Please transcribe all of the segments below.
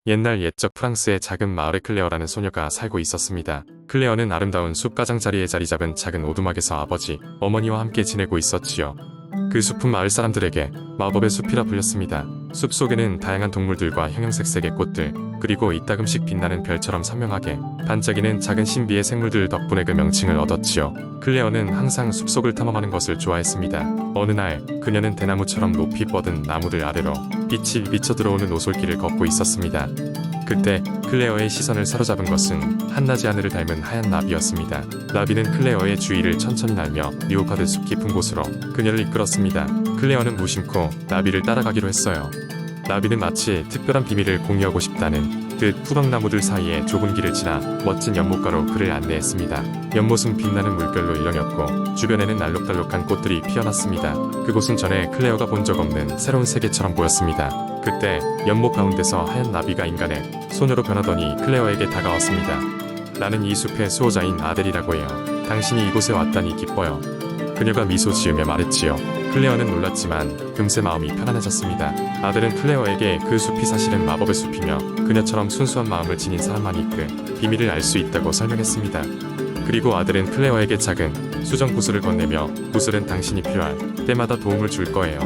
옛날 옛적 프랑스의 작은 마을에 클레어라는 소녀가 살고 있었습니다. 클레어는 아름다운 숲 가장자리에 자리 잡은 작은 오두막에서 아버지, 어머니와 함께 지내고 있었지요. 그 숲은 마을 사람들에게 마법의 숲이라 불렸습니다. 숲 속에는 다양한 동물들과 형형색색의 꽃들, 그리고 이따금씩 빛나는 별처럼 선명하게 반짝이는 작은 신비의 생물들 덕분에 그 명칭을 얻었지요. 클레어는 항상 숲속을 탐험하는 것을 좋아했습니다. 어느 날 그녀는 대나무처럼 높이 뻗은 나무들 아래로 빛이 비쳐 들어오는 오솔길을 걷고 있었습니다. 그때 클레어의 시선을 사로잡은 것은 한낮의 하늘을 닮은 하얀 나비였습니다. 나비는 클레어의 주위를 천천히 날며 유혹하듯 숲 깊은 곳으로 그녀를 이끌었습니다. 클레어는 무심코 나비를 따라가기로 했어요. 나비는 마치 특별한 비밀을 공유하고 싶다는 듯 후방나무들 사이에 좁은 길을 지나 멋진 연못가로 그를 안내했습니다. 연못은 빛나는 물결로 일렁였고 주변에는 알록달록한 꽃들이 피어났습니다. 그곳은 전에 클레어가 본 적 없는 새로운 세계처럼 보였습니다. 그때 연못 가운데서 하얀 나비가 인간의 소녀로 변하더니 클레어에게 다가왔습니다. 나는 이 숲의 수호자인 아델이라고 해요. 당신이 이곳에 왔다니 기뻐요. 그녀가 미소 지으며 말했지요. 클레어는 놀랐지만 금세 마음이 편안해졌습니다. 아델은 클레어에게 그 숲이 사실은 마법의 숲이며 그녀처럼 순수한 마음을 지닌 사람만이 그 비밀을 알 수 있다고 설명했습니다. 그리고 아델은 클레어에게 작은 수정 구슬을 건네며 구슬은 당신이 필요할 때마다 도움을 줄 거예요.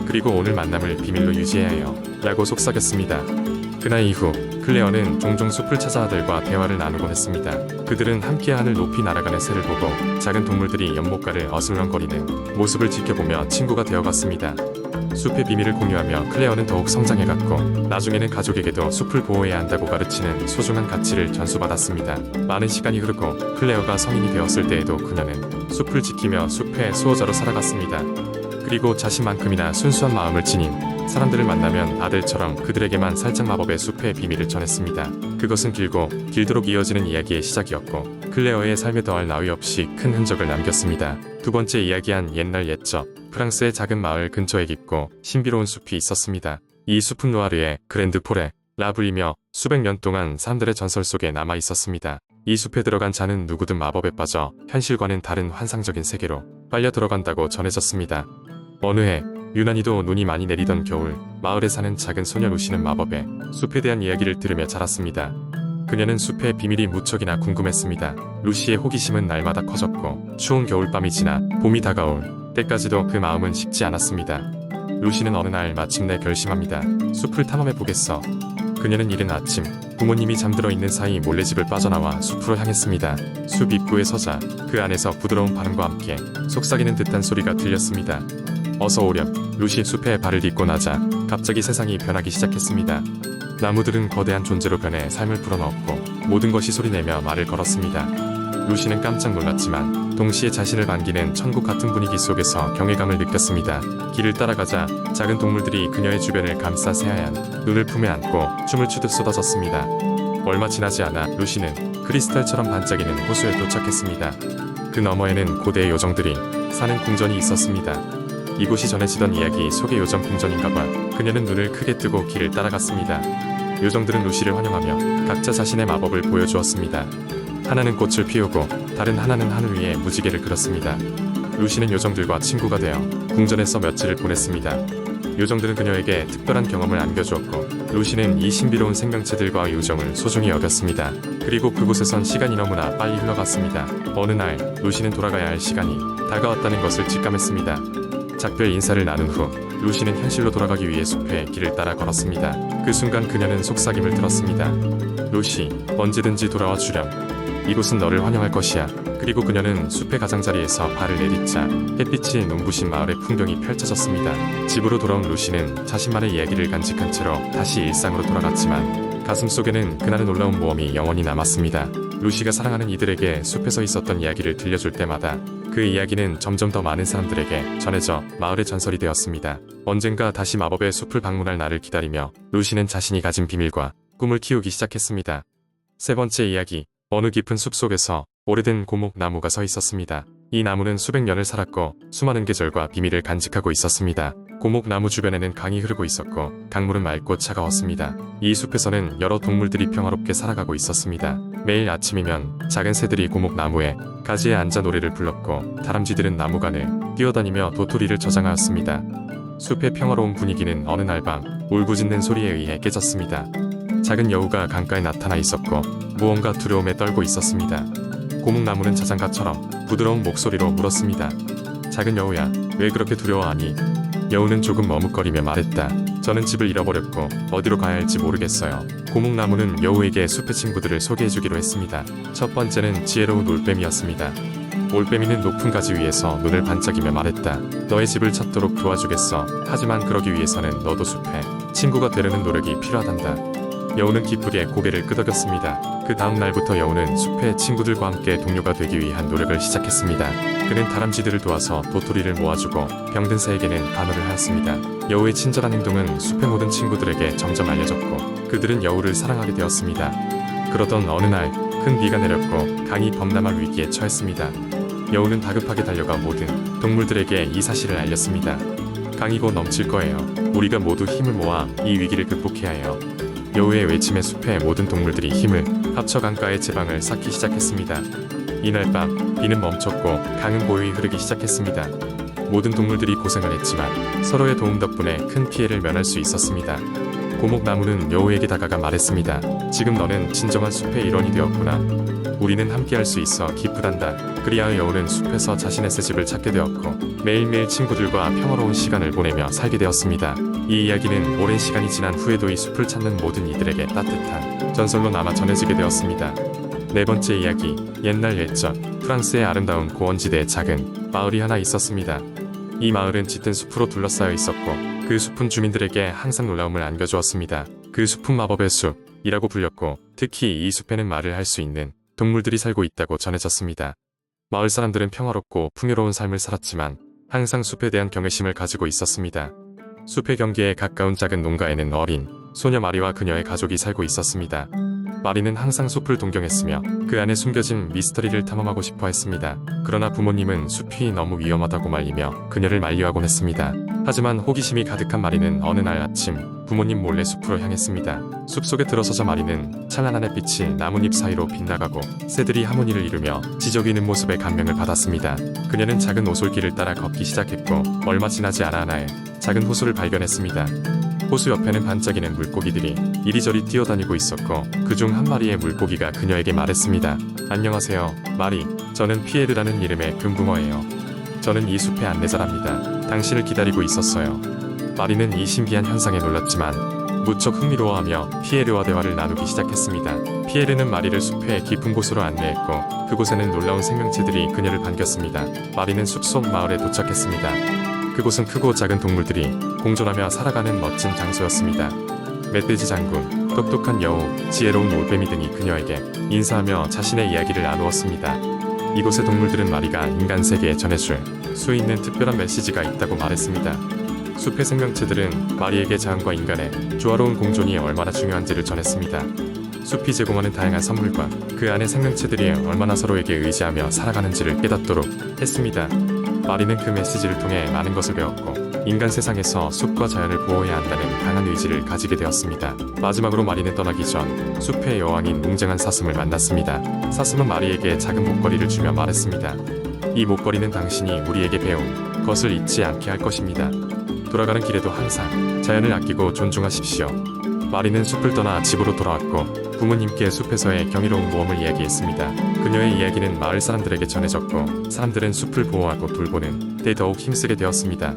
그리고 오늘 만남을 비밀로 유지해야 해요. 라고 속삭였습니다. 그날 이후 클레어는 종종 숲을 찾아 아델과 대화를 나누곤 했습니다. 그들은 함께 하늘 높이 날아가는 새를 보고 작은 동물들이 연못가를 어슬렁거리는 모습을 지켜보며 친구가 되어갔습니다. 숲의 비밀을 공유하며 클레어는 더욱 성장해갔고 나중에는 가족에게도 숲을 보호해야 한다고 가르치는 소중한 가치를 전수받았습니다. 많은 시간이 흐르고 클레어가 성인이 되었을 때에도 그녀는 숲을 지키며 숲의 수호자로 살아갔습니다. 그리고 자신만큼이나 순수한 마음을 지닌 사람들을 만나면 아델처럼 그들에게만 살짝 마법의 숲의 비밀을 전했습니다. 그것은 길고 길도록 이어지는 이야기의 시작이었고 클레어의 삶에 더할 나위 없이 큰 흔적을 남겼습니다. 두 번째 이야기한 옛날 옛적 프랑스의 작은 마을 근처에 깊고 신비로운 숲이 있었습니다. 이 숲은 루아르의 그랜드 폴에 라불이며 수백 년 동안 사람들의 전설 속에 남아 있었습니다. 이 숲에 들어간 자는 누구든 마법에 빠져 현실과는 다른 환상적인 세계로 빨려 들어간다고 전해졌습니다. 어느 해 유난히도 눈이 많이 내리던 겨울 마을에 사는 작은 소녀 루시는 마법의 숲에 대한 이야기를 들으며 자랐습니다. 그녀는 숲의 비밀이 무척이나 궁금했습니다. 루시의 호기심은 날마다 커졌고 추운 겨울밤이 지나 봄이 다가올 때까지도 그 마음은 식지 않았습니다. 루시는 어느 날 마침내 결심합니다. 숲을 탐험해 보겠어. 그녀는 이른 아침 부모님이 잠들어 있는 사이 몰래 집을 빠져나와 숲으로 향했습니다. 숲 입구에 서자 그 안에서 부드러운 발음과 함께 속삭이는 듯한 소리가 들렸습니다. 어서 오렴. 루시 숲에 발을 딛고 나자 갑자기 세상이 변하기 시작했습니다. 나무들은 거대한 존재로 변해 삶을 불어넣었고 모든 것이 소리내며 말을 걸었습니다. 루시는 깜짝 놀랐지만 동시에 자신을 반기는 천국 같은 분위기 속에서 경외감을 느꼈습니다. 길을 따라가자 작은 동물들이 그녀의 주변을 감싸 새하얀 눈을 품에 안고 춤을 추듯 쏟아졌습니다. 얼마 지나지 않아 루시는 크리스탈처럼 반짝이는 호수에 도착했습니다. 그 너머에는 고대의 요정들이 사는 궁전이 있었습니다. 이곳이 전해지던 이야기 속의 요정 궁전인가봐. 그녀는 눈을 크게 뜨고 길을 따라갔습니다. 요정들은 루시를 환영하며 각자 자신의 마법을 보여주었습니다. 하나는 꽃을 피우고 다른 하나는 하늘 위에 무지개를 그렸습니다. 루시는 요정들과 친구가 되어 궁전에서 며칠을 보냈습니다. 요정들은 그녀에게 특별한 경험을 안겨주었고 루시는 이 신비로운 생명체들과의 우정을 소중히 여겼습니다. 그리고 그곳에선 시간이 너무나 빨리 흘러갔습니다. 어느 날 루시는 돌아가야 할 시간이 다가왔다는 것을 직감했습니다. 작별 인사를 나눈 후 루시는 현실로 돌아가기 위해 숲의 길을 따라 걸었습니다. 그 순간 그녀는 속삭임을 들었습니다. 루시, 언제든지 돌아와 주렴. 이곳은 너를 환영할 것이야. 그리고 그녀는 숲의 가장자리에서 발을 내딛자 햇빛이 눈부신 마을의 풍경이 펼쳐졌습니다. 집으로 돌아온 루시는 자신만의 이야기를 간직한 채로 다시 일상으로 돌아갔지만 가슴속에는 그날의 놀라운 모험이 영원히 남았습니다. 루시가 사랑하는 이들에게 숲에서 있었던 이야기를 들려줄 때마다 그 이야기는 점점 더 많은 사람들에게 전해져 마을의 전설이 되었습니다. 언젠가 다시 마법의 숲을 방문할 날을 기다리며 루시는 자신이 가진 비밀과 꿈을 키우기 시작했습니다. 세 번째 이야기. 어느 깊은 숲 속에서 오래된 고목 나무가 서 있었습니다. 이 나무는 수백 년을 살았고 수많은 계절과 비밀을 간직하고 있었습니다. 고목 나무 주변에는 강이 흐르고 있었고 강물은 맑고 차가웠습니다. 이 숲에서는 여러 동물들이 평화롭게 살아가고 있었습니다. 매일 아침이면 작은 새들이 고목 나무에 가지에 앉아 노래를 불렀고 다람쥐들은 나무간을 뛰어다니며 도토리를 저장하였습니다. 숲의 평화로운 분위기는 어느 날 밤 울부짖는 소리에 의해 깨졌습니다. 작은 여우가 강가에 나타나 있었고 무언가 두려움에 떨고 있었습니다. 고목나무는 자장가처럼 부드러운 목소리로 물었습니다. 작은 여우야, 왜 그렇게 두려워하니? 여우는 조금 머뭇거리며 말했다. 저는 집을 잃어버렸고 어디로 가야 할지 모르겠어요. 고목나무는 여우에게 숲의 친구들을 소개해주기로 했습니다. 첫 번째는 지혜로운 올빼미였습니다. 올빼미는 높은 가지 위에서 눈을 반짝이며 말했다. 너의 집을 찾도록 도와주겠어. 하지만 그러기 위해서는 너도 숲에 친구가 되려는 노력이 필요하단다. 여우는 기쁘게 고개를 끄덕였습니다. 그 다음 날부터 여우는 숲의 친구들과 함께 동료가 되기 위한 노력을 시작했습니다. 그는 다람쥐들을 도와서 도토리를 모아주고 병든 새에게는 간호를 하였습니다. 여우의 친절한 행동은 숲의 모든 친구들에게 점점 알려졌고 그들은 여우를 사랑하게 되었습니다. 그러던 어느 날 큰 비가 내렸고 강이 범람할 위기에 처했습니다. 여우는 다급하게 달려가 모든 동물들에게 이 사실을 알렸습니다. 강이 곧 넘칠 거예요. 우리가 모두 힘을 모아 이 위기를 극복해야 해요. 여우의 외침에 숲의 모든 동물들이 힘을 합쳐 강가의 제방을 쌓기 시작했습니다. 이날 밤 비는 멈췄고 강은 고요히 흐르기 시작했습니다. 모든 동물들이 고생을 했지만 서로의 도움 덕분에 큰 피해를 면할 수 있었습니다. 고목나무는 여우에게 다가가 말했습니다. 지금 너는 진정한 숲의 일원이 되었구나. 우리는 함께할 수 있어 기쁘단다. 그리하여 여우는 숲에서 자신의 새 집을 찾게 되었고 매일매일 친구들과 평화로운 시간을 보내며 살게 되었습니다. 이 이야기는 오랜 시간이 지난 후에도 이 숲을 찾는 모든 이들에게 따뜻한 전설로 남아 전해지게 되었습니다. 네 번째 이야기, 옛날 옛적 프랑스의 아름다운 고원지대에 작은 마을이 하나 있었습니다. 이 마을은 짙은 숲으로 둘러싸여 있었고 그 숲은 주민들에게 항상 놀라움을 안겨주었습니다. 그 숲은 마법의 숲이라고 불렸고 특히 이 숲에는 말을 할 수 있는 동물들이 살고 있다고 전해졌습니다. 마을 사람들은 평화롭고 풍요로운 삶을 살았지만 항상 숲에 대한 경외심을 가지고 있었습니다. 숲의 경계에 가까운 작은 농가에는 어린 소녀 마리와 그녀의 가족이 살고 있었습니다. 마리는 항상 숲을 동경했으며 그 안에 숨겨진 미스터리를 탐험하고 싶어 했습니다. 그러나 부모님은 숲이 너무 위험하다고 말리며 그녀를 만류하곤 했습니다. 하지만 호기심이 가득한 마리는 어느 날 아침 부모님 몰래 숲으로 향했습니다. 숲속에 들어서자 마리는 찬란한 햇빛이 나뭇잎 사이로 빗나가고 새들이 하모니를 이루며 지저귀는 모습에 감명을 받았습니다. 그녀는 작은 오솔길을 따라 걷기 시작했고 얼마 지나지 않아 하나의 작은 호수를 발견했습니다. 호수 옆에는 반짝이는 물고기들이 이리저리 뛰어다니고 있었고 그중 한 마리의 물고기가 그녀에게 말했습니다. 안녕하세요, 마리. 저는 피에르라는 이름의 금붕어예요. 저는 이 숲의 안내자랍니다. 당신을 기다리고 있었어요. 마리는 이 신기한 현상에 놀랐지만 무척 흥미로워하며 피에르와 대화를 나누기 시작했습니다. 피에르는 마리를 숲의 깊은 곳으로 안내했고 그곳에는 놀라운 생명체들이 그녀를 반겼습니다. 마리는 숲속 마을에 도착했습니다. 그곳은 크고 작은 동물들이 공존하며 살아가는 멋진 장소였습니다. 멧돼지 장군, 똑똑한 여우, 지혜로운 올빼미 등이 그녀에게 인사하며 자신의 이야기를 나누었습니다. 이곳의 동물들은 마리가 인간 세계에 전해줄 수 있는 특별한 메시지가 있다고 말했습니다. 숲의 생명체들은 마리에게 자연과 인간의 조화로운 공존이 얼마나 중요한지를 전했습니다. 숲이 제공하는 다양한 선물과 그 안의 생명체들이 얼마나 서로에게 의지하며 살아가는지를 깨닫도록 했습니다. 마리는 그 메시지를 통해 많은 것을 배웠고 인간 세상에서 숲과 자연을 보호해야 한다는 강한 의지를 가지게 되었습니다. 마지막으로 마리는 떠나기 전 숲의 여왕인 웅장한 사슴을 만났습니다. 사슴은 마리에게 작은 목걸이를 주며 말했습니다. 이 목걸이는 당신이 우리에게 배운 것을 잊지 않게 할 것입니다. 돌아가는 길에도 항상 자연을 아끼고 존중하십시오. 마리는 숲을 떠나 집으로 돌아왔고 부모님께 숲에서의 경이로운 모험을 이야기했습니다. 그녀의 이야기는 마을 사람들에게 전해졌고 사람들은 숲을 보호하고 돌보는 데 더욱 힘쓰게 되었습니다.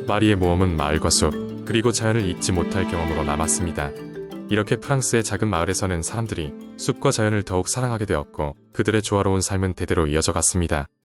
마리의 모험은 마을과 숲 그리고 자연을 잊지 못할 경험으로 남았습니다. 이렇게 프랑스의 작은 마을에서는 사람들이 숲과 자연을 더욱 사랑하게 되었고 그들의 조화로운 삶은 대대로 이어져 갔습니다.